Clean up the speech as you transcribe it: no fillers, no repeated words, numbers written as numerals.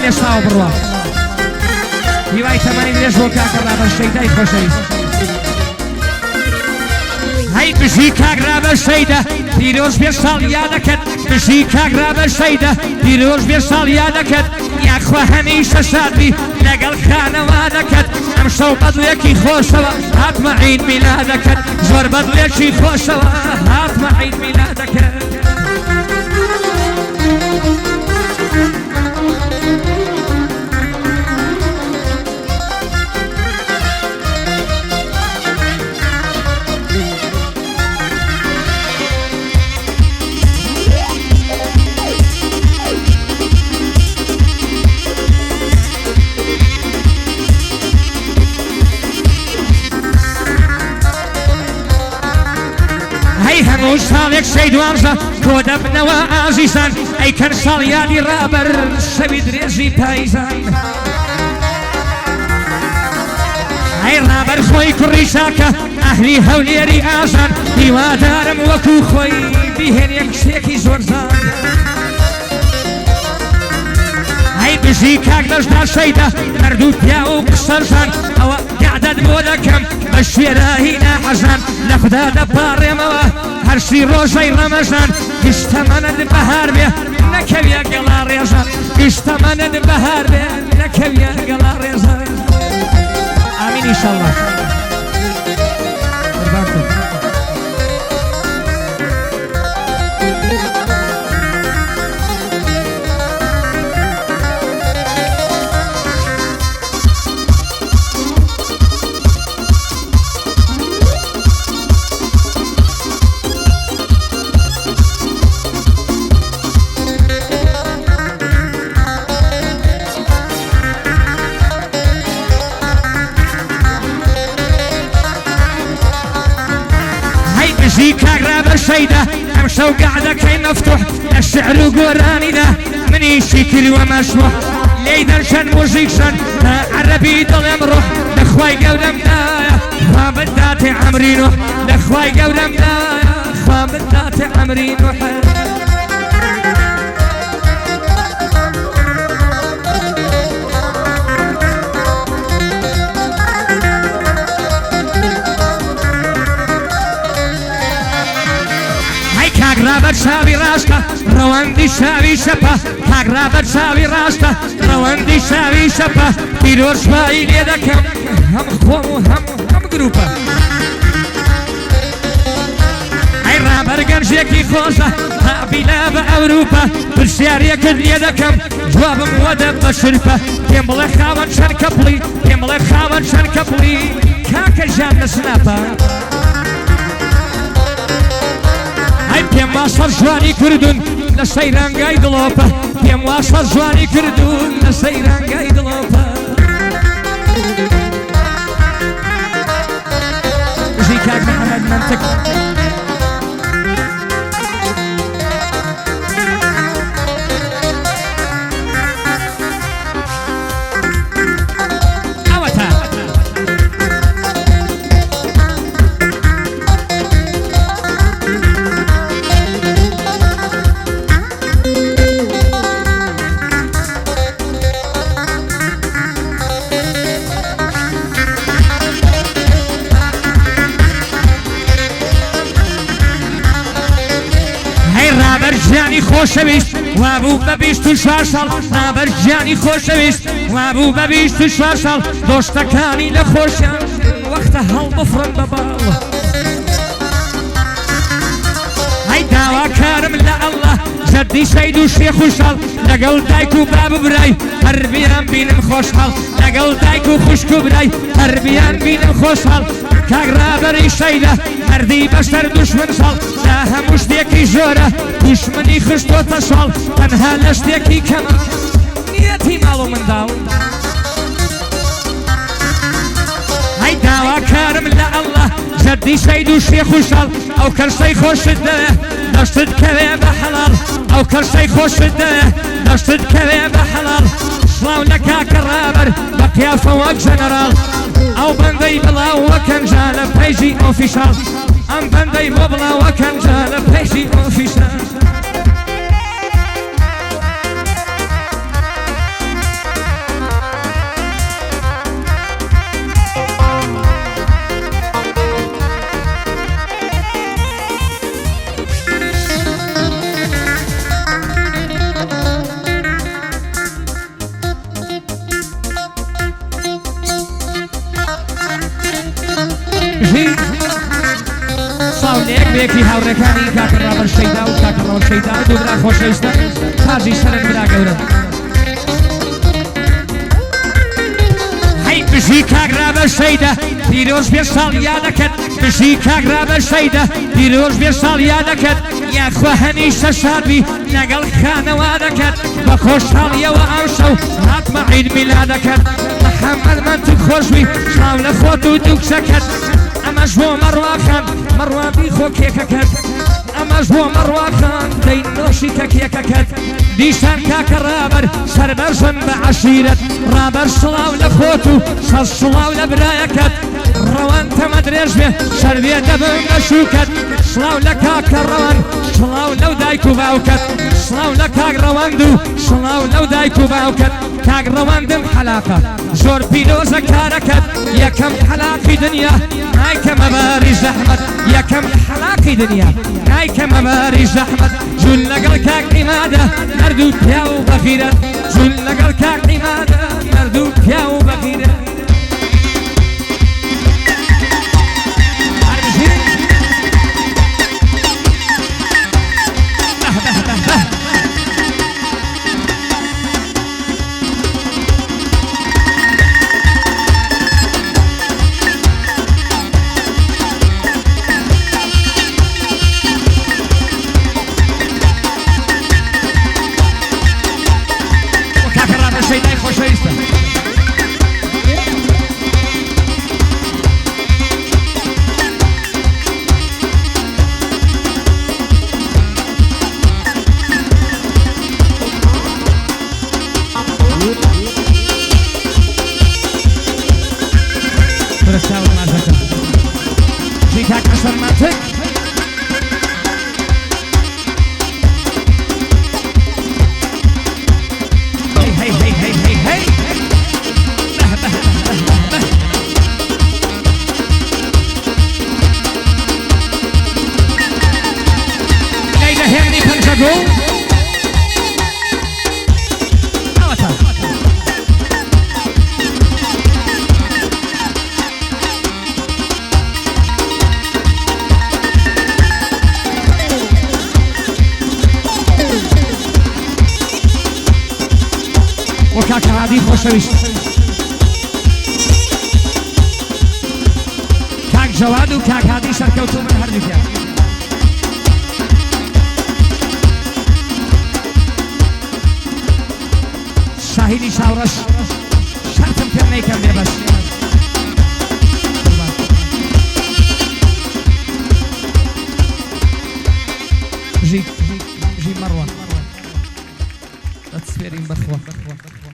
ئێستا بڕوە هیوای تەمەنی درێژ بۆ کاکە ڕابەرشەیدای خۆشەویست هەی بژی کاک ڕابەرشەیدە پیرۆز بێ ساڵ یادەکەت بژی کاک ڕابەرشەیدە پیرۆز بێ ساڵ یادەکەت یاخوا هەمیشە شادبی لەگەڵ خانەوادەکەت ئەم شەو بەدڵێکی خۆشەوە هاتمە عید میلادەکەت زۆر بەدڵێکی خۆشەوە هاتمە عید میلادەکەت هەموو ساڵێک سەی دوانزە کۆ دەبنەوە ئازیزان ئەیکەن ساڵ یادی ڕابەر شەوی درێژی پاییزان ئەی ڕابەر خۆی کوڕی چاکە ئەهلی هەولێری ئازان هیوادارم وەکو خۆی بیهێنێ کشتێکی زۆرزان ئەی بژی کاک دەشتا شەیدە مەردوو پیا و قسەرزان ئەوە گعدەت بۆ دەکەم بە شوێرایی ناحەزان لە خوددا دەپاڕێمەوە هەرشی ڕۆژەی ڕەمەژان گشتەمەنت بەهار بێ نەکەویە گەڵا ڕێژان گشتەمەنت بەهار بێ نەکەویە گەڵا ڕێژان ئامین ئینشەڵڵا بژی کاک ڕابەرشەیدە ئەم شەو گەعدەکەی مەفتوح لە شعر و گۆرانیدا منیشی کردووە مەشروح لێی دەرچەند موزیکشەن تا عەرەبی دڵێم ڕوح لەخوای گەورەمدایە خوا بنداتێ عەمری نوح لەخوای گەورەمدایە خوا بنداتێ عەمری نوح کاک ڕابەر چاوی ڕاستە ڕەوەندی شاوی شەپە کاک ڕابەر چاوی ڕاستە ڕەوەندی شاوی شەپە پیرۆژبایی لێ دەکەم هەم خۆم و هەم گروپە ئەی ڕابەر گەنجێکی خۆشە هابیلا بە ئەوروپا پرسیارەکەت لێ دەکەم جوابم وەدە بە شرپە پێم بڵێ خاوەن چەند کەپڵی پێم بڵێ خاوەن چەند کەپڵی کاکە ژیان لە سناپە پێم واسەر جوانی کردوون لە سەیرانگای دڵۆپە پێم واسەر جوانی کردوون لە سەیرانگای دڵۆپە بژی کاک محەممەد مەنتەک ژیانی خۆشەویست وابوو بە 24 ساڵ ڕابەر ژیانی خۆشەویست وابوو بە 24 ساڵ دۆستەکانی لە خۆشیان وەختە هەڵبفڕن بە باوە ئەی داواکارم لە ئەڵڵا جەدی سەید و شێخ و شەڵ لەگەڵ دایک و باب و برای هەربیان بینم خۆشحاڵ لەگەڵ دایک و خوشک و برای هەربیان بینم خۆشحاڵ کاک ڕابەری شەیدە مەردی بەشەر دوشمن ساڵ لا هەموو شتێکی زۆرە دوشمنی خستۆتە ساڵ تەنها لە شتێکی کەمە نیەتی ماڵ و منداڵ ئەی داواکارم لە ئەڵڵا جەدی سەید و شێخ و شەڵ ئەو کەرسەی خۆشت دەوێ دەستت کەوێ بە حەڵاڵ ئەو کەرسەی خۆشت دەوێ دەستت کەوێ بە حەڵاڵ سڵاو لە کاکە ڕابەر بە قیافە وەک جەنەراڵ ئەو بەندەی بڵاوە کەنجا لە پەیژی ئۆفیشاڵ ئەم بەندەی بۆ بڵاوە کەنجا لە پەیژی ئۆفیشاڵ برێکی هاوڕێکانی کاکەڕابەر شەیدا و کاکەڕەوە شەیدا و دوورا خۆشەویستە تاژی سەرت برا گەورە هەی بژی کاکڕابەر شەیدا پیرۆز بێ ساڵ یادەکەت بژی کاکڕابەر شەیدا پیرۆز بێ ساڵ یادەکەت یاخوا هەمیشە شادبی لەگەڵ خانەوا دەکەت بە خۆشحاڵیەوە ئەو شەو هاتمە عید میلادەکەت محەممەد من تو خۆشبی سڵاو لە خۆت و دوو کچەکەت ئەمەش بۆ مەڕواخان مەڕوابی خۆ کێکەکەت ئەمەش بۆ مەڕواخان دەی نۆشی کە کێکەکەت دیسان کاکە ڕابەر سەربەرزن بە عەشیرەت ڕابەر سڵاو لە خۆت و سەد سڵاو لە برایەکەت ڕەوان تەمە درێژ بێ شەربێ دەبم بە شوکەت سڵاو لە کاکە ڕەوان سڵاو لەو دایک و باوکەت سڵاو لە کاک ڕەواند و سڵاو لەو دایک و باوکەت کاک ڕەواندم حەلاقە زۆر پیرۆزە کارەکەت یەکەم حەلاقی دنیا نایکە مەباری زەحمەت یەکەم حەلاقی دنیا نایکە مەباری زەحمەت جون لەگەڵ کاک عیمادە هەردوو پیا و بەغیرەت جون لەگەڵ کاک عیمادە هەردوو پیا و بەغیرەت کاکە هادی خۆشەویست کاک جەواد و کاک هادی سەرکەوتوو من هەردووکیان شاهیدی چاوڕەش شەرتم کرد نەیکەم لێ بەس ژی مەڕوە دەتسپێرین بەخوا